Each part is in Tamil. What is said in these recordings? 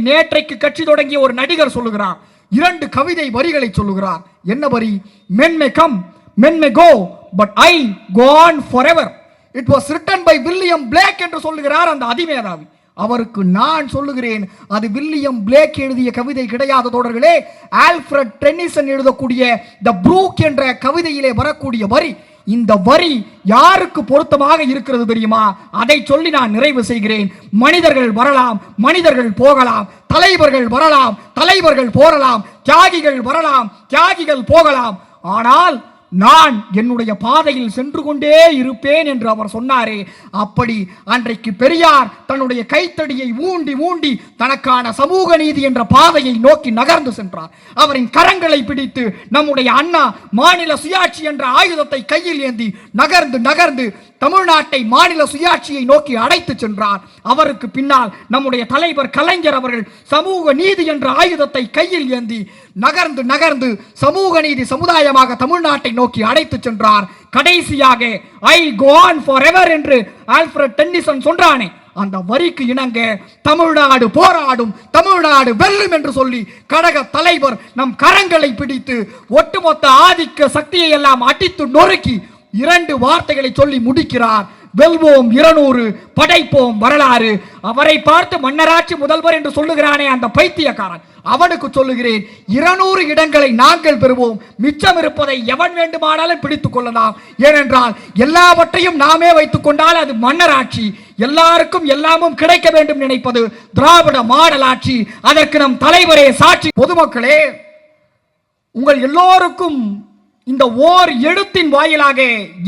நேற்றைக்கு கட்சி தொடங்கிய ஒரு நடிகர் சொல்லுகிறார். 2 கவிதை வரிகளை சொல்லுகிறார். என்ன வரி? men may come, men may go, but I go on forever. It was written by William Blake என்று சொல்லுகிறார் அந்த அதிமேதாவி. அவருக்கு நான் சொல்லுகிறேன், அது வில்லியம் பிளேக் எழுதிய கவிதை கிடையாது தோழர்களே. ஆல்ஃபிரட் டென்னிசன் எழுதக்கூடிய தி ப்ரூக் என்ற கவிதையிலே வரக்கூடிய வரி. இந்த வரி யாருக்கு பொருத்தமாக இருக்கிறது தெரியுமா? அதை சொல்லி நான் நிறைவு செய்கிறேன். மனிதர்கள் வரலாம், மனிதர்கள் போகலாம், தலைவர்கள் வரலாம், தலைவர்கள் போகலாம், தியாகிகள் வரலாம், தியாகிகள் போகலாம், ஆனால் நான் என்னுடைய பாதையில் சென்று கொண்டே இருப்பேன் என்று அவர் சொன்னாரே. அப்படி அன்றைக்கு பெரியார் தன்னுடைய கைத்தடியை ஊண்டி ஊண்டி தனக்கான சமூக நீதி என்ற பாதையை நோக்கி நகர்ந்து சென்றார். அவரின் கரங்களை பிடித்து நம்முடைய அண்ணா மாநில சுயாட்சி என்ற ஆயுதத்தை கையில் ஏந்தி நகர்ந்து நகர்ந்து தமிழ்நாட்டை மாநில சுயாட்சியை நோக்கி அழைத்து சென்றார். அவருக்கு பின்னால் நம்முடைய தலைவர் கலைஞர் அவர்கள் சமூக நீதி என்ற ஆயுதத்தை கையில் ஏந்தி நகர்ந்து நகர்ந்து சமூக நீதி சமுதாயமாக தமிழ்நாட்டை நோக்கி அழைத்து சென்றார். கடைசியாக ஐ கோ ஆன் ஃபாரெவர் என்று ஆல்ஃபிரட் டென்னிசன் சொன்னானே, அந்த வரிக்கு இணங்க தமிழ்நாடு போராடும், தமிழ்நாடு வெல்லும் என்று சொல்லி கழக தலைவர் நம் கரங்களை பிடித்து ஒட்டுமொத்த ஆதிக்க சக்தியை எல்லாம் அடித்து நொறுக்கி 2 வார்த்தைகளை சொல்லி முடிக்கிறார். வெல்வோம் 200, படைப்போம் வரலாறு. அவரை பார்த்து மன்னராட்சி முதல்வர் என்று சொல்லுகிறானே அந்த பைத்தியக்காரன், அவனுக்கு சொல்லுகிறேன், 200 இடங்களை நாங்கள் பெறுவோம், மிச்சம் இருப்பதை எவன் வேண்டுமானாலும் பிடித்துக் கொள்ளலாம். ஏனென்றால் எல்லாவற்றையும் நாமே வைத்துக் கொண்டால் அது மன்னராட்சி. எல்லாருக்கும் எல்லாமும் கிடைக்க வேண்டும் நினைப்பது திராவிட மாடல் ஆட்சி. அதற்கு நம் தலைவரே சாட்சி. பொதுமக்களே, உங்கள் எல்லோருக்கும் இந்த ஓர் எழுத்தின் வாயிலாக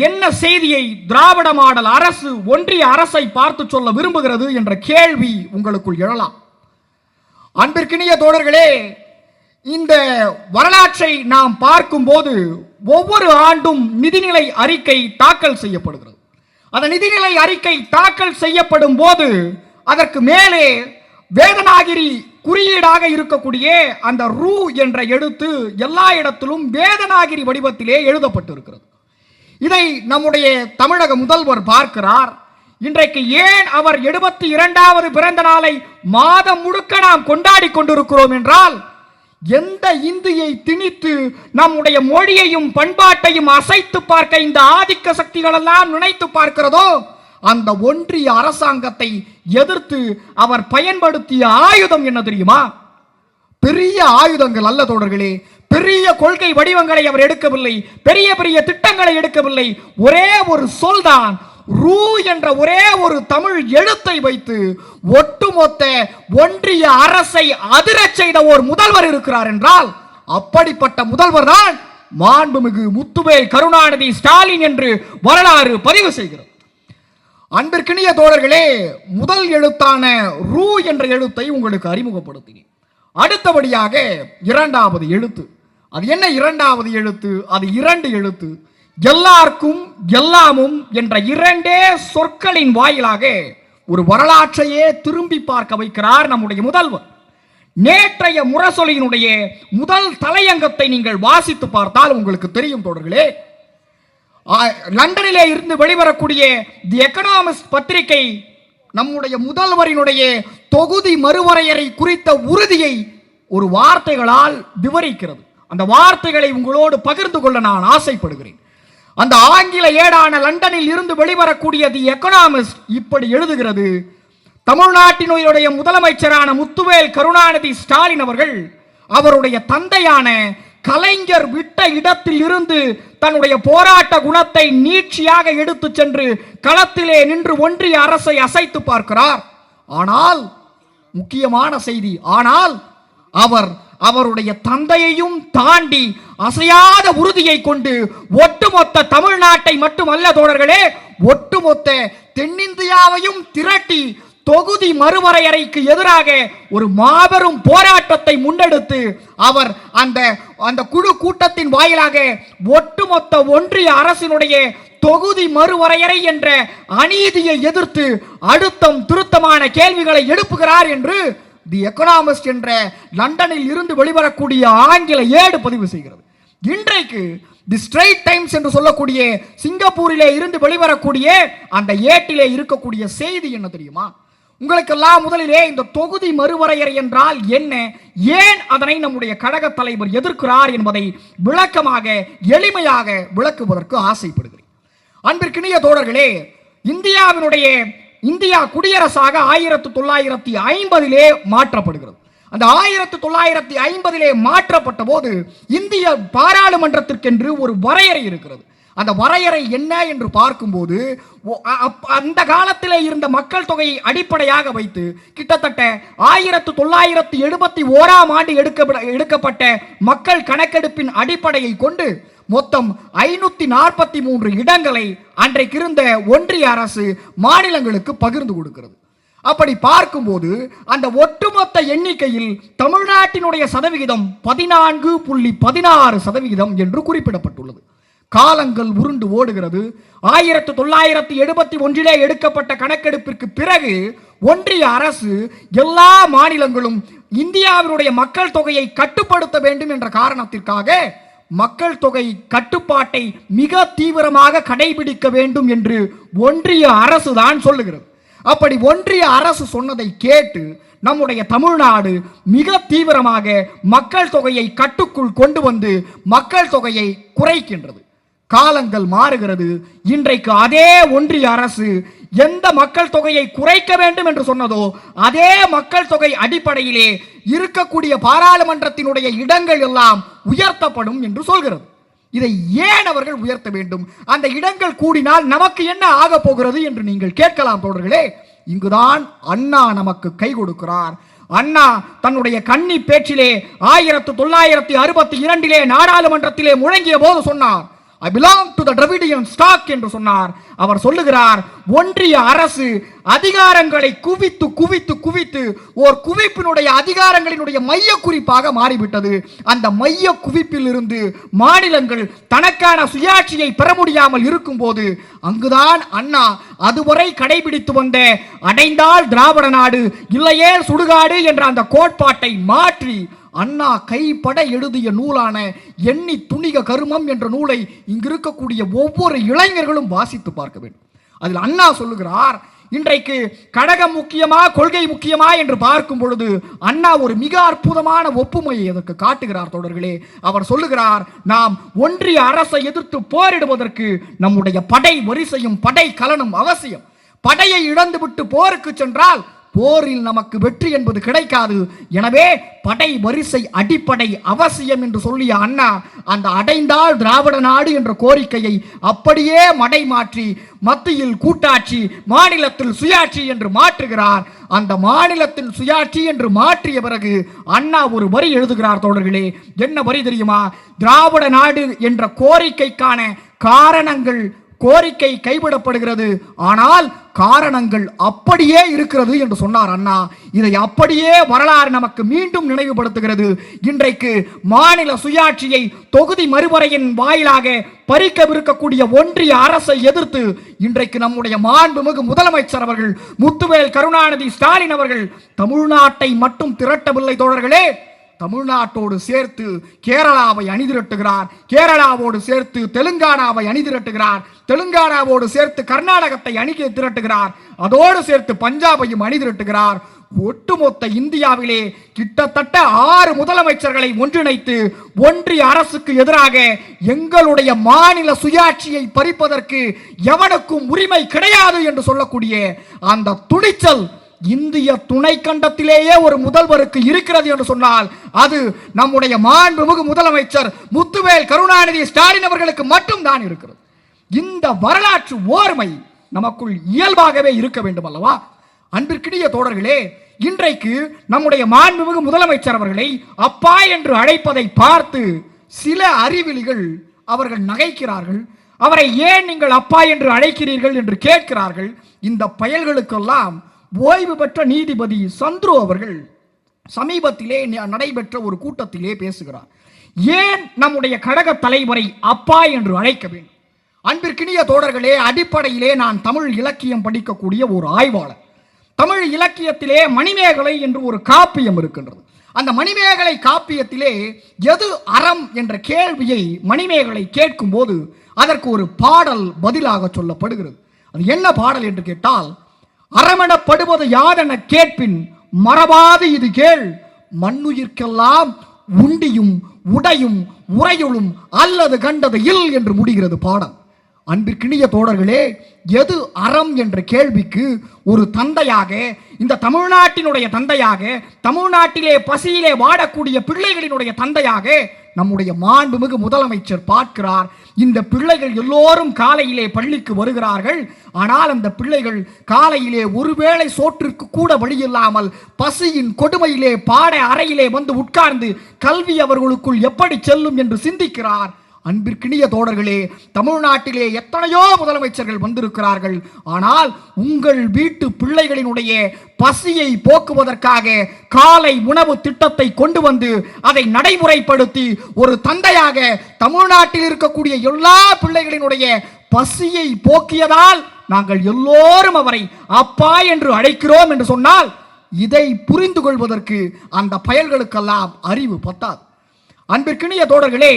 என்ன செய்தியை திராவிட மாடல் அரசு ஒன்றிய அரசை பார்த்து சொல்ல விரும்புகிறது என்ற கேள்வி உங்களுக்குள் எழலாம். அன்பிற்கினிய தோழர்களே, இந்த வரலாற்றை நாம் பார்க்கும்போது ஒவ்வொரு ஆண்டும் நிதிநிலை அறிக்கை தாக்கல் செய்யப்படுகிறது. அந்த நிதிநிலை அறிக்கை தாக்கல் செய்யப்படும் போது அதற்கு மேலே வேதநாகிரி குறியீடாக இருக்கக்கூடிய அந்த ரூ என்ற எழுத்து எல்லா இடத்திலும் வேதநாகிரி வடிவத்திலே எழுதப்பட்டிருக்கிறது. இதை நம்முடைய தமிழக முதல்வர் பார்க்கிறார். இன்றைக்கு ஏன் அவர் 72வது பிறந்த நாளை மாதம் முழுக்க நாம் கொண்டாடி கொண்டிருக்கிறோம் என்றால், எந்த இந்தியை திணித்து நம்முடைய மொழியையும் பண்பாட்டையும் அசைத்து பார்க்க இந்த ஆதிக்க சக்திகள் எல்லாம் நினைத்து பார்க்கிறதோ, அந்த ஒன்றிய அரசாங்கத்தை எதிர்த்து அவர் பயன்படுத்திய ஆயுதம் என்ன தெரியுமா? பெரிய ஆயுதங்கள் அல்ல தோழர்களே, பெரிய கொள்கை வடிவங்களை அவர் எடுக்கவில்லை, பெரிய பெரிய திட்டங்களை எடுக்கவில்லை. ஒரே ஒரு சொல்தான், ரூ என்ற ஒரே ஒரு தமிழ் எழுத்தை வைத்து ஒட்டுமொத்த ஒன்றிய அரசை அதிரச் செய்த ஒரு முதல்வர் இருக்கிறார் என்றால், அப்படிப்பட்ட முதல்வர் தான் மாண்புமிகு முத்துவேல் கருணாநிதி ஸ்டாலின் என்று வரலாறு பதிவு செய்கிறது. அன்பிற்கினிய தோழர்களே, முதல் எழுத்தான ரூ என்ற எழுத்தை உங்களுக்கு அறிமுகப்படுத்தினேன். அடுத்தபடியாக 2வது எழுத்து. அது என்ன 2வது எழுத்து? அது 2 எழுத்து. எல்லாருக்கும் எல்லாமும் என்ற 2 சொற்களின் வாயிலாக ஒரு வரலாற்றையே திரும்பி பார்க்க வைக்கிறார் நம்முடைய முதல்வர். நேற்றைய முரசொலியினுடைய முதல் தலையங்கத்தை நீங்கள் வாசித்து பார்த்தால் உங்களுக்கு தெரியும் தோழர்களே. லண்டனிலே இருந்து வெளிவரக்கூடிய தி எக்கனாமிஸ்ட் பத்திரிகை நம்முடைய முதல்வரினுடைய தொகுதி மறுவரையறை குறித்த உறுதியை ஒரு வார்த்தைகளால் விவரிக்கிறது. அந்த வார்த்தைகளை உங்களோடு பகிர்ந்து கொள்ள நான் ஆசைப்படுகிறேன். அந்த ஆங்கில ஏடான லண்டனில் இருந்து வெளிவரக்கூடிய தி எக்கனாமிஸ்ட் இப்படி எழுதுகிறது: தமிழ்நாட்டினுடைய முதலமைச்சரான முத்துவேல் கருணாநிதி ஸ்டாலின் அவர்கள் அவருடைய தந்தையான கலைஞர் விட்ட இடத்தில் இருந்து தன்னுடைய போராட்ட குணத்தை நீட்சியாக எடுத்து சென்று களத்திலே நின்று ஒன்றிய அரசை அசைத்து பார்க்கிறார். ஆனால் முக்கியமான செய்தி, ஆனால் அவர் அவருடைய தந்தையையும் தாண்டி அசையாத உறுதியை கொண்டு ஒட்டுமொத்த தமிழ்நாட்டை மட்டுமல்ல தோழர்களே, ஒட்டுமொத்த தென்னிந்தியாவையும் திரட்டி தொகுதி மறுவரையறைக்கு எதிராக ஒரு மாபெரும் போராட்டத்தை முன்னெடுத்து அவர் அந்த குழு கூட்டத்தின் வாயிலாக ஒட்டுமொத்த ஒன்றிய அரசினுடைய தொகுதி மறுவரையறை என்ற அநீதியை எதிர்த்து அழுத்தம் திருத்தமான கேள்விகளை எழுப்புகிறார் என்று தி எக்கனாமிஸ்ட் என்ற லண்டனில் இருந்து வெளிவரக்கூடிய ஆங்கில ஏடு பதிவு செய்கிறது. இன்றைக்கு தி ஸ்ட்ரெய்ட் டைம்ஸ் என்று சொல்லக்கூடிய சிங்கப்பூரிலே இருந்து வெளிவரக்கூடிய அந்த ஏட்டிலே இருக்கக்கூடிய செய்தி என்ன தெரியுமா? உங்களுக்கெல்லாம் முதலிலே இந்த தொகுதி மறுவரையறை என்றால் என்ன, ஏன் அதனை நம்முடைய கழக தலைவர் எதிர்க்கிறார் என்பதை விளக்கமாக எளிமையாக விளக்குவதற்கு ஆசைப்படுகிறேன். அன்பிற்கினிய தோழர்களே, இந்தியா குடியரசாக 1950 மாற்றப்படுகிறது. அந்த 1950 மாற்றப்பட்ட போது இந்திய பாராளுமன்றத்திற்கென்று ஒரு வரையறை இருக்கிறது. அந்த வரையறை என்ன என்று பார்க்கும்போது, அந்த காலத்தில் இருந்த மக்கள் தொகையை அடிப்படையாக வைத்து கிட்டத்தட்ட 1971ஆம் ஆண்டு எடுக்கப்பட்ட மக்கள் கணக்கெடுப்பின் அடிப்படையை கொண்டு மொத்தம் 543 இடங்களை அன்றைக்கு இருந்த ஒன்றிய அரசு மாநிலங்களுக்கு பகிர்ந்து கொடுக்கிறது. அப்படி பார்க்கும்போது அந்த ஒட்டுமொத்த எண்ணிக்கையில் தமிழ்நாட்டினுடைய சதவிகிதம் 14.16% என்று குறிப்பிடப்பட்டுள்ளது. காலங்கள் உருண்டு ஓடுகிறது. 1971 எடுக்கப்பட்ட கணக்கெடுப்பிற்கு பிறகு ஒன்றிய அரசு எல்லா மாநிலங்களும் இந்தியாவினுடைய மக்கள் தொகையை கட்டுப்படுத்த வேண்டும் என்ற காரணத்திற்காக மக்கள் தொகை கட்டுப்பாட்டை மிக தீவிரமாக கடைபிடிக்க வேண்டும் என்று ஒன்றிய அரசு தான் சொல்லுகிறது. அப்படி ஒன்றிய அரசு சொன்னதை கேட்டு நம்முடைய தமிழ்நாடு மிக தீவிரமாக மக்கள் தொகையை கட்டுக்குள் கொண்டு வந்து மக்கள் தொகையை குறைக்கின்றது. காலங்கள் மாறுகிறது. இன்றைக்கு அதே ஒன்றிய அரசு எந்த மக்கள் தொகையை குறைக்க வேண்டும் என்று சொன்னதோ அதே மக்கள் தொகை அடிப்படையிலே இருக்கக்கூடிய பாராளுமன்றத்தினுடைய இடங்கள் எல்லாம் உயர்த்தப்படும் என்று சொல்கிறது. இதை ஏன் அவர்கள் உயர்த்த வேண்டும்? அந்த இடங்கள் கூடினால் நமக்கு என்ன ஆக போகிறது என்று நீங்கள் கேட்கலாம் தோழர்களே. இங்குதான் அண்ணா நமக்கு கை கொடுக்கிறார். அண்ணா தன்னுடைய கன்னி பேச்சிலே 1962 நாடாளுமன்றத்திலே முழங்கிய போது சொன்னார், I belong to the Dravidian stock என்று சொன்னார். அவர் சொல்லுகிறார், ஒன்றிய அரசு அதிகாரங்களை குவித்து குவித்து குவித்து ஒரு குவிப்பினுடைய அதிகாரங்களினுடைய மைய குறிப்பாக மாறிவிட்டது. அந்த மைய குவிப்பில் இருந்து மாநிலங்கள் தனக்கான சுயாட்சியை பெற முடியாமல் இருக்கும் போது அங்குதான் அண்ணா அதுவரை கடைபிடித்து வந்த அடைந்தால் திராவிட நாடு இல்லையே சுடுகாடு என்ற அந்த கோட்பாட்டை மாற்றி அண்ணா கைப்பட எழுதிய நூலான எண்ணி துணிக கருமம் என்ற நூலை இங்கு இருக்கக்கூடிய ஒவ்வொரு இளைஞர்களும் வாசித்து பார்க்க வேண்டும். அதில் அண்ணா சொல்லுகிறார், இன்றைக்கு கழகம் முக்கியமா கொள்கை முக்கியமா என்று பார்க்கும் பொழுது அண்ணா ஒரு மிக அற்புதமான ஒப்புமையை அதற்கு காட்டுகிறார் தோழர்களே. அவர் சொல்லுகிறார், நாம் ஒன்றிய அரசை எதிர்த்து போரிடுவதற்கு நம்முடைய படை வரிசையும் படை கலனும் அவசியம். படையை இழந்துவிட்டு போருக்கு சென்றால் போரில் நமக்கு வெற்றி என்பது கிடைக்காது. எனவே படை வரிசை அடிப்படை அவசியம் என்று சொல்லிய அண்ணா அந்த அடைந்தால் திராவிட நாடு என்ற கோரிக்கையை அப்படியே மடை மாற்றி மத்தியில் கூட்டாட்சி மாநிலத்தில் சுயாட்சி என்று மாற்றுகிறார். அந்த மாநிலத்தில் சுயாட்சி என்று மாற்றிய பிறகு அண்ணா ஒரு வரி எழுதுகிறார் தோழர்களே. என்ன வரி தெரியுமா? திராவிட நாடு என்ற கோரிக்கைக்கான காரணங்கள், கோரிக்கை கைவிடப்படுகிறது, ஆனால் காரணங்கள் அப்படியே இருக்கிறது என்று சொன்னார் அண்ணா. இதை அப்படியே வரலாறு நமக்கு மீண்டும் நினைவுபடுத்துகிறது. இன்றைக்கு மாநில சுயாட்சியை தொகுதி மறுவரையின் வாயிலாக பறிக்கவிருக்கக்கூடிய ஒன்றிய அரசை எதிர்த்து இன்றைக்கு நம்முடைய மாண்புமிகு முதலமைச்சர் அவர்கள் முத்துவேல் கருணாநிதி ஸ்டாலின் அவர்கள் தமிழ்நாட்டை மட்டும் திரட்டவில்லை தோழர்களே, தமிழ்நாட்டோடு சேர்த்து கேரளாவை அணிதிரட்டுகிறார், கேரளாவோடு சேர்த்து தெலுங்கானாவை அணிதிரட்டுகிறார், தெலுங்கானாவோடு சேர்த்து கர்நாடகத்தை திரட்டுகிறார், அதோடு சேர்த்து பஞ்சாபையும் அணிதிரட்டுகிறார். ஒட்டுமொத்த இந்தியாவிலே கிட்டத்தட்ட 6 முதலமைச்சர்களை ஒன்றிணைத்து ஒன்றிய அரசுக்கு எதிராக எங்களுடைய மாநில சுயாட்சியை பறிப்பதற்கு எவனுக்கும் உரிமை கிடையாது என்று சொல்லக்கூடிய அந்த துணிச்சல் இந்திய துணை கண்டத்திலேயே ஒரு முதல்வருக்கு இருக்கிறது என்று சொன்னால் அது நம்முடைய மாண்புமிகு முதலமைச்சர் முத்துவேல் கருணாநிதி ஸ்டாலின் அவர்களுக்கு மட்டும்தான் இருக்கிறது. இந்த வரலாற்று ஓர்மை நமக்குள் இயல்பாகவே இருக்க வேண்டும் அல்லவா? அன்பிற்கினிய தோழர்களே, இன்றைக்கு நம்முடைய மாண்புமிகு முதலமைச்சர் அவர்களை அப்பா என்று அழைப்பதை பார்த்து சில அறிவிலிகள் அவர்கள் நகைக்கிறார்கள். அவரை ஏன் நீங்கள் அப்பா என்று அழைக்கிறீர்கள் என்று கேட்கிறார்கள். இந்த பயல்களுக்கெல்லாம் ஓய்வு பெற்ற நீதிபதி சந்துரு அவர்கள் சமீபத்திலே நடைபெற்ற ஒரு கூட்டத்திலே பேசுகிறார். ஏன் நம்முடைய கழக தலைவரை அப்பா என்று அழைக்க வேண்டும்? அன்பிற்கினிய தோழர்களே, அடிப்படையிலே நான் தமிழ் இலக்கியம் படிக்கக்கூடிய ஒரு ஆய்வாளர். தமிழ் இலக்கியத்திலே மணிமேகலை என்று ஒரு காப்பியம் இருக்கின்றது. அந்த மணிமேகலை காப்பியத்திலே எது அறம் என்ற கேள்வியை மணிமேகலை கேட்கும் போது அதற்கு ஒரு பாடல் பதிலாக சொல்லப்படுகிறது. அது என்ன பாடல் என்று கேட்டால், அறமெனப்படுவது யாதென கேட்பின் மறவாது இது கேள், மண்ணுயிர்க்கெல்லாம் உண்டியும் உடையும் உறையுளும் அல்லது கண்டது இல் என்று முடிகிறது பாடம். அன்பிற்கினிய தோழர்களே, எது அறம் என்ற கேள்விக்கு ஒரு தந்தையாக, இந்த தமிழ்நாட்டினுடைய தந்தையாக, தமிழ்நாட்டிலே பசியிலே வாடக்கூடிய பிள்ளைகளினுடைய தந்தையாக நம்முடைய மாண்புமிகு முதலமைச்சர் பார்க்கிறார். இந்த பிள்ளைகள் எல்லோரும் காலையிலே பள்ளிக்கு வருகிறார்கள். ஆனால் அந்த பிள்ளைகள் காலையிலே ஒருவேளை சோற்றிற்கு கூட வழியில்லாமல் பசியின் கொடுமையிலே பாட அறையிலே வந்து உட்கார்ந்து கல்வி அவர்களுக்குள் எப்படி செல்லும் என்று சிந்திக்கிறார். அன்பிற்கினிய தோழர்களே, தமிழ்நாட்டிலே எத்தனையோ முதலமைச்சர்கள் வந்திருக்கிறார்கள். ஆனால் உங்கள் வீட்டு பிள்ளைகளினுடைய பசியை போக்குவதற்காக காலை உணவு திட்டத்தை கொண்டு வந்து அதை நடைமுறைப்படுத்தி ஒரு தந்தையாக தமிழ்நாட்டில் இருக்கக்கூடிய எல்லா பிள்ளைகளினுடைய பசியை போக்கியதால் நாங்கள் எல்லோரும் அவரை அப்பா என்று அழைக்கிறோம் என்று சொன்னால், இதை புரிந்து கொள்வதற்கு அந்த பயல்களுக்கெல்லாம் அறிவு பத்தாது. அன்பிற்கினிய தோழர்களே,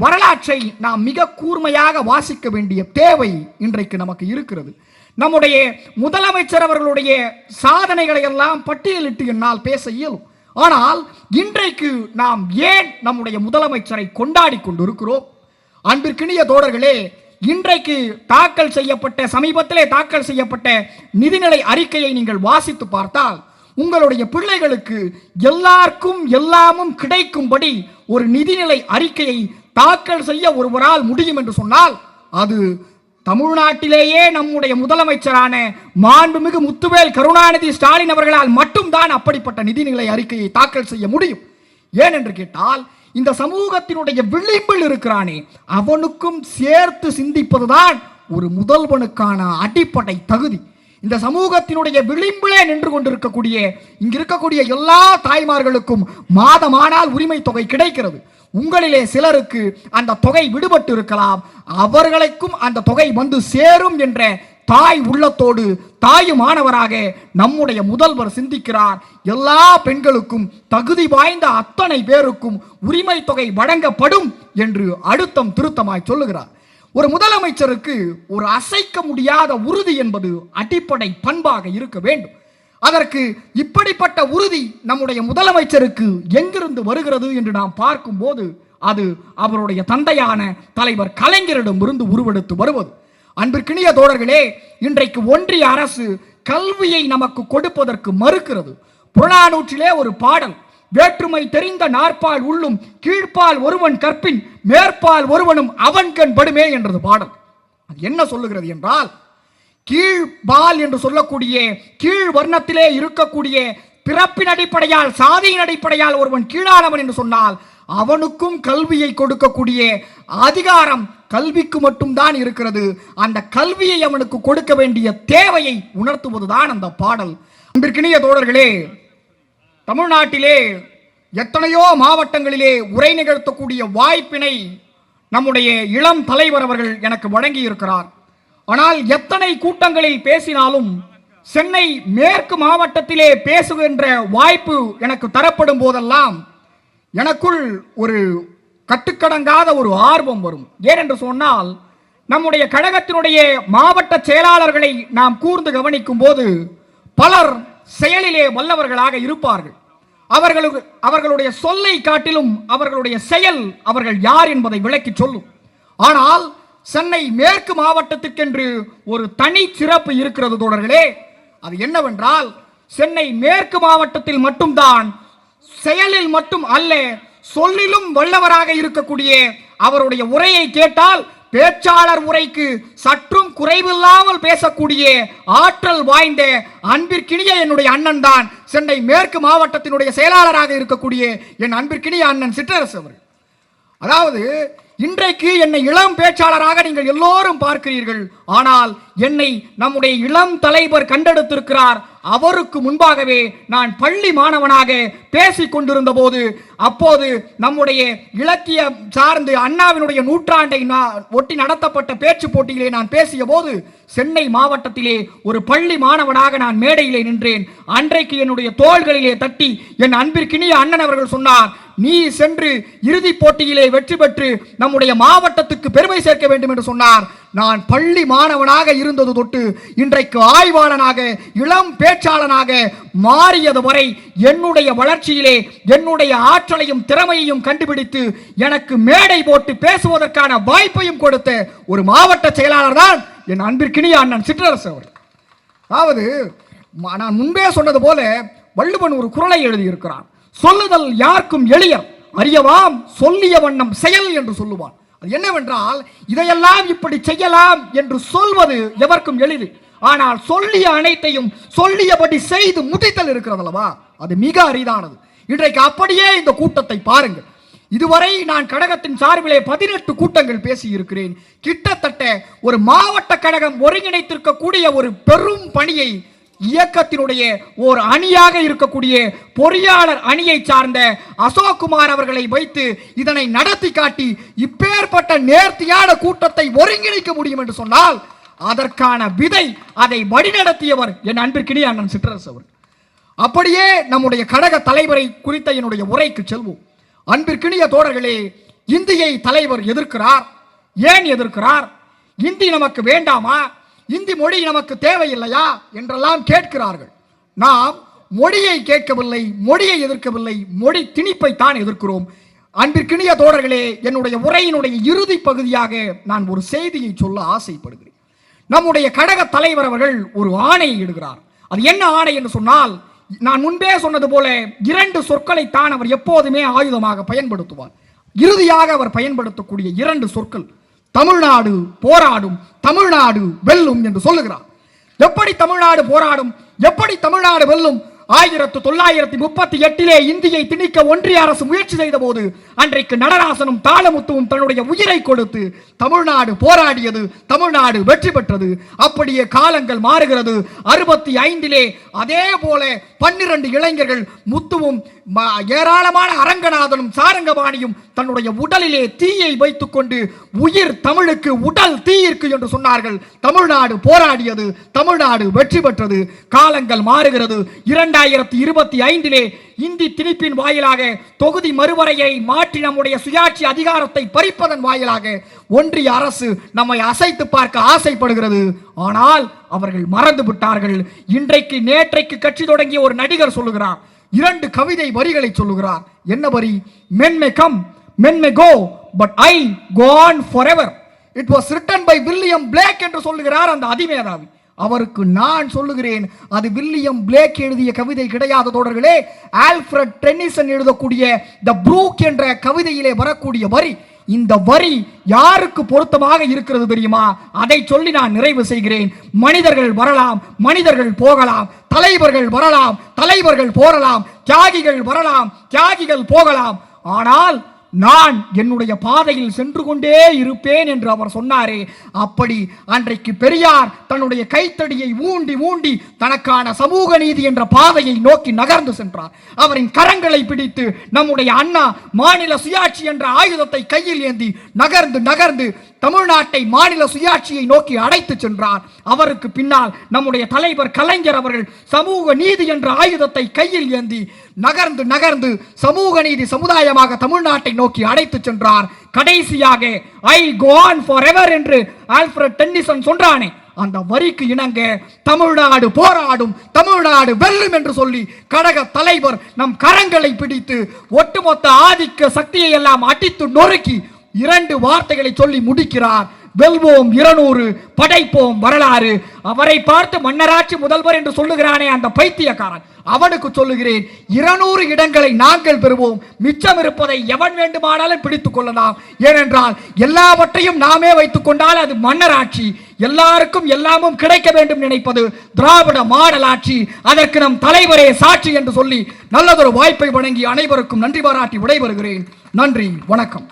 வரலாற்றை நாம் மிக கூர்மையாக வாசிக்க வேண்டிய தேவை இன்றைக்கு நமக்கு இருக்கிறது. நம்முடைய முதலமைச்சர் அவர்களுடைய சாதனைகளை எல்லாம் பட்டியலிட்டு என்னால் பேச இயலும். ஆனால் இன்றைக்கு நாம் ஏன் நம்முடைய முதலமைச்சரை கொண்டாடி கொண்டிருக்கிறோம்? அன்பிற்கினிய தோழர்களே, இன்றைக்கு சமீபத்திலே தாக்கல் செய்யப்பட்ட நிதிநிலை அறிக்கையை நீங்கள் வாசித்து பார்த்தால் உங்களுடைய பிள்ளைகளுக்கு எல்லாருக்கும் எல்லாமும் கிடைக்கும்படி ஒரு நிதிநிலை அறிக்கையை தாக்கல் செய்ய ஒருவரால் முடியும் என்று சொன்னால் அது தமிழ்நாட்டிலேயே நம்முடைய முதலமைச்சரான மாண்புமிகு முத்துவேல் கருணாநிதி ஸ்டாலின் அவர்களால் மட்டும்தான் அப்படிப்பட்ட நிதிநிலை அறிக்கையை தாக்கல் செய்ய முடியும். ஏன் என்று கேட்டால், இந்த சமூகத்தினுடைய விளிம்பில் இருக்கிறானே அவனுக்கும் சேர்த்து சிந்திப்பதுதான் ஒரு முதல்வனுக்கான அடிப்படை தகுதி. இந்த சமூகத்தினுடைய விளிம்பிலே நின்று கொண்டிருக்கக்கூடிய இங்க இருக்கக்கூடிய எல்லா தாய்மார்களுக்கும் மாதமானால் உரிமை தொகை கிடைக்கிறது. உங்களிலே சிலருக்கு அந்த தொகை விடுபட்டு இருக்கலாம். அவர்களுக்கும் அந்த தொகை வந்து சேரும் என்ற தாய் உள்ளத்தோடு தாயுமானவராக நம்முடைய முதல்வர் சிந்திக்கிறார். எல்லா பெண்களுக்கும் தகுதி வாய்ந்த அத்தனை பேருக்கும் உரிமை தொகை வழங்கப்படும் என்று அழுத்தம் திருத்தமாய் சொல்லுகிறார். ஒரு முதலமைச்சருக்கு ஒரு அசைக்க முடியாத உறுதி என்பது அடிப்படை பண்பாக இருக்க வேண்டும். அதற்கு இப்படிப்பட்ட உறுதி நம்முடைய முதலமைச்சருக்கு எங்கிருந்து வருகிறது என்று நாம் பார்க்கும்போது அது அவருடைய தந்தையான தலைவர் கலைஞரிடம் இருந்து உருவெடுத்து வருவது. அன்பிற்கினிய தோழர்களே, இன்றைக்கு ஒன்றிய அரசு கல்வியை நமக்கு கொடுப்பதற்கு மறுக்கிறது. புறநானூற்றிலே ஒரு பாடல், வேற்றுமை தெரிந்த நாற்பால் உள்ளும் கீழ்ப்பால் ஒருவன் கற்பின் மேற்பால் ஒருவனும் அவன் கண் படுமே என்றது பாடல். அது என்ன சொல்லுகிறது என்றால், கீழ்பால் என்று சொல்லக்கூடிய கீழ் வர்ணத்திலே இருக்கக்கூடிய பிறப்பின் அடிப்படையால் சாதியின் அடிப்படையால் ஒருவன் கீழானவன் என்று சொன்னால் அவனுக்கும் கல்வியை கொடுக்கக்கூடிய அதிகாரம் கல்விக்கு மட்டும்தான் இருக்கிறது. அந்த கல்வியை அவனுக்கு கொடுக்க வேண்டிய தேவையை உணர்த்துவதுதான் அந்த பாடல். அன்பிற்கினிய தோழர்களே, தமிழ்நாட்டிலே எத்தனையோ மாவட்டங்களிலே உரை நிகழ்த்தக்கூடிய வாய்ப்பினை நம்முடைய இளம் தலைவர் அவர்கள் எனக்கு வழங்கி இருக்கிறார். ஆனால் எத்தனை கூட்டங்களில் பேசினாலும் சென்னை மேற்கு மாவட்டத்திலே பேசுகின்ற வாய்ப்பு எனக்கு தரப்படும் போதெல்லாம் எனக்குள் ஒரு கட்டுக்கடங்காத ஒரு ஆர்வம் வரும். ஏனென்று சொன்னால், நம்முடைய கழகத்தினுடைய மாவட்ட செயலாளர்களை நாம் கூர்ந்து கவனிக்கும் போது பலர் செயலிலே வல்லவர்களாக இருப்பார்கள். அவர்களுடைய சொல்லை காட்டிலும் அவர்களுடைய செயல் அவர்கள் யார் என்பதை விளக்கி சொல்லும். ஆனால் சென்னை மேற்கு மாவட்டத்துக்கென்று ஒரு தனி சிறப்பு இருக்கிறது தோழர்களே. அது என்னவென்றால், சென்னை மேற்கு மாவட்டத்தில் மட்டும்தான் செயலில் மட்டும் அல்ல சொல்லிலும் வல்லவராக இருக்கக்கூடிய அவருடைய உரையை கேட்டால் பேச்சாளர் உரைக்கு சற்றும் குறைவில்லாமல் பேசக்கூடிய ஆற்றல் வாய்ந்த அன்பிற்கினிய என்னுடைய அண்ணன் தான் சென்னை மேற்கு மாவட்டத்தினுடைய செயலாளராக இருக்கக்கூடிய என் அன்பிற்கினிய அண்ணன் சிற்றரசு அவர். அதாவது இன்றைக்கு என்னை இளம் பேச்சாளராக நீங்கள் எல்லோரும் பார்க்கிறீர்கள். ஆனால் என்னை நம்முடைய இளம் தலைவர் கண்டெடுத்திருக்கிறார். அவருக்கு முன்பாகவே நான் பள்ளி மாணவனாக பேசிக் கொண்டிருந்த போது, அப்போது நம்முடைய இலக்கிய சார்ந்து அண்ணாவினுடைய நூற்றாண்டை ஒட்டி நடத்தப்பட்ட பேச்சு போட்டியிலே நான் பேசிய போது சென்னை மாவட்டத்திலே ஒரு பள்ளி மாணவனாக நான் மேடையிலே நின்றேன். அன்றைக்கு என்னுடைய தோள்களிலே தட்டி என் அன்பிற்கினிய அண்ணன் அவர்கள் சொன்னார், நீ சென்று இறுதிப் போட்டியிலே வெற்றி பெற்று நம்முடைய மாவட்டத்துக்கு பெருமை சேர்க்க வேண்டும் என்று சொன்னார். நான் பள்ளி மாணவனாக இருந்தது தொட்டு இன்றைக்கு ஆய்வாளனாக, இளம் பேச்சாளனாக மாறியது வரை என்னுடைய வளர்ச்சியிலே என்னுடைய ஆற்றலையும் திறமையையும் கண்டுபிடித்து எனக்கு மேடை போட்டு பேசுவதற்கான வாய்ப்பையும் கொடுத்த ஒரு மாவட்ட செயலாளர் தான் என் அன்பிற்கினிய அண்ணன் சிற்றரசு அவர். அதாவது நான் முன்பே சொன்னது போல வள்ளுவன் ஒரு குறளை எழுதியிருக்கிறான். சொல்லுதல் யாருக்கும் எளியர், அறியவாம் சொல்லிய வண்ணம் செயல் என்று சொல்லுவான். அது என்னவென்றால், இதையெல்லாம் இப்படி செய்யலாம் என்று சொல்வது எவருக்கும் எளிது. ஆனால் சொல்லிய அனைத்தையும் சொல்லியபடி செய்து முடித்தல் இருக்கிறதல்லவா, அது மிக அரிதானது. இன்றைக்கு அப்படியே இந்த கூட்டத்தை பாருங்கள். இதுவரை நான் கழகத்தின் சார்பிலே 18 கூட்டங்கள் பேசி இருக்கிறேன். கிட்டத்தட்ட ஒரு மாவட்ட கழகம் ஒருங்கிணைத்திருக்கக்கூடிய ஒரு பெரும் பணியை இயக்கத்தினுடைய ஒரு அணியாக இருக்கக்கூடிய பொறியாளர் அணியை சார்ந்த அசோக்குமார் அவர்களை வைத்து இதனை நடத்தி காட்டி இப்பேற்பட்ட நேர்த்தியான கூட்டத்தை ஒருங்கிணைக்க முடியும் என்று சொன்னால் அதற்கான விதை, அதை வழிநடத்தியவர் என் அன்பிற்கினிய அண்ணன் சிற்றரசு அவர். அப்படியே நம்முடைய கழக தலைவரை குறித்த என்னுடைய உரைக்கு செல்வோம். அன்பிற்கினிய தோழர்களே, இந்தியை தலைவர் எதிர்க்கிறார். ஏன் எதிர்க்கிறார்? இந்தி நமக்கு வேண்டாமா, இந்தி மொழி நமக்கு தேவையில்லையா என்றெல்லாம் கேட்கிறார்கள். நாம் மொழியை கேட்கவில்லை, மொழியை எதிர்க்கவில்லை, மொழி திணிப்பை தான் எதிர்க்கிறோம். அன்பிற்கினிய தோழர்களே, என்னுடைய உரையினுடைய இறுதி பகுதியாக நான் ஒரு செய்தியை சொல்ல ஆசைப்படுகிறேன். நம்முடைய கழக தலைவர் அவர்கள் ஒரு ஆணையை இடுகிறார். அது என்ன ஆணை என்று சொன்னால், நான் முன்பே சொன்னது போல 2 சொற்களைத்தான் அவர் எப்போதுமே ஆயுதமாக பயன்படுத்துவார். இறுதியாக அவர் பயன்படுத்தக்கூடிய 2 சொற்கள் தமிழ்நாடு போராடும், தமிழ்நாடு வெல்லும் என்று சொல்லுகிறார். எப்படி தமிழ்நாடு போராடும், எப்படி தமிழ்நாடு வெல்லும்? 1938 இந்தியை திணிக்க ஒன்றிய அரசு முயற்சி செய்த போது அன்றைக்கு நடராசனும் தாளமுத்துவும் தன்னுடைய உயிரை கொடுத்து தமிழ்நாடு போராடியது, தமிழ்நாடு வெற்றி பெற்றது. அப்படியே காலங்கள் மாறுகிறது. 65 அதே போல 12 இளைஞர்கள் முத்துவும் ஏராளமான அரங்கநாதனும் சாரங்கபாணியும் தன்னுடைய உடலிலே தீயை வைத்துக் கொண்டு உயிர் தமிழுக்கு உடல் தீயிற்கு என்று சொன்னார்கள். தமிழ்நாடு போராடியது, தமிழ்நாடு வெற்றி பெற்றது. காலங்கள் மாறுகிறது. 2025 இந்தி திணிப்பின் வாயிலாக தொகுதி மறுவரையை மாற்றி நம்முடைய சுயாட்சி அதிகாரத்தை பறிப்பதன் வாயிலாக ஒன்றிய அரசு நம்மை அசைத்து பார்க்க ஆசைப்படுகிறது. ஆனால் அவர்கள் மறந்து விட்டார்கள். இன்றைக்கு நேற்றைக்கு கட்சி தொடங்கிய ஒரு நடிகர் சொல்லுகிறார், 2 கவிதை வரிகளை சொல்லுகிறார். என்ன வரி? men may come, men may go, but I go on forever. It was written by William Blake என்று சொல்லுகிறார் அந்த அதிமேதாவி. அவருக்கு நான் சொல்லுகிறேன், அது வில்லியம் பிளேக் எழுதிய கவிதை கிடையாத தோழர்களே. ஆல்ஃபிரட் டென்னிசன் எழுதக்கூடிய த ப்ரூக் என்ற கவிதையிலே வரக்கூடிய வரி. இந்த வரி யாருக்கு பொருத்தமாக இருக்கிறது தெரியுமா? அதை சொல்லி நான் நிறைவு செய்கிறேன். மனிதர்கள் வரலாம், மனிதர்கள் போகலாம், தலைவர்கள் வரலாம், தலைவர்கள் போகலாம், தியாகிகள் வரலாம், தியாகிகள் போகலாம், ஆனால் நான் என்னுடைய பாதையில் சென்று கொண்டே இருப்பேன் என்று அவர் சொன்னாரே. அப்படி அன்றைக்கு பெரியார் தன்னுடைய கைத்தடியை ஊண்டி ஊண்டி தனக்கான சமூக நீதி என்ற பாதையை நோக்கி நகர்ந்து சென்றார். அவரின் கரங்களை பிடித்து நம்முடைய அண்ணா மாநில சுயாட்சி என்ற ஆயுதத்தை கையில் ஏந்தி நகர்ந்து நகர்ந்து தமிழ்நாட்டை மாநில சுயாட்சியை நோக்கி அழைத்து சென்றார். அவருக்கு பின்னால் நம்முடைய தலைவர் கலைஞர் அவர்கள் சமூக நீதி என்ற ஆயுதத்தை கையில் ஏந்தி நகர்ந்து நகர்ந்து சமூக நீதி சமுதாயமாக தமிழ்நாட்டை நோக்கி அழைத்து சென்றார். கடைசியாக ஐ கோ ஆன் ஃபார் எவர் என்று ஆல்ஃபிரட் டென்னிசன் சொன்னானே, அந்த வரிக்கு இணங்க தமிழ்நாடு போராடும், தமிழ்நாடு வெல்லும் என்று சொல்லி கழக தலைவர் நம் கரங்களை பிடித்து ஒட்டுமொத்த ஆதிக்க சக்தியை எல்லாம் அடித்து நொறுக்கி 2 வார்த்தைகளை சொல்லி முடிக்கிறார். வெல்வோம் 200, படைப்போம் வரலாறு. அவரை பார்த்து மன்னராட்சி முதல்வர் என்று சொல்லுகிறானே அந்த பைத்தியக்காரன், அவனுக்கு சொல்லுகிறேன், 200 இடங்களை நாங்கள் பெறுவோம், மிச்சம் இருப்பதை எவன் வேண்டுமானாலும் பிடித்துக் கொள்ளலாம். ஏனென்றால் எல்லாவற்றையும் நாமே வைத்துக் கொண்டால் அது மன்னராட்சி. எல்லாருக்கும் எல்லாமும் கிடைக்க வேண்டும் நினைப்பது திராவிட மாடல் ஆட்சி. அதற்கு நம் தலைவரே சாட்சி என்று சொல்லி நல்லதொரு வாய்ப்பை வழங்கி அனைவருக்கும் நன்றி பாராட்டி விடைபெறுகிறேன். நன்றி, வணக்கம்.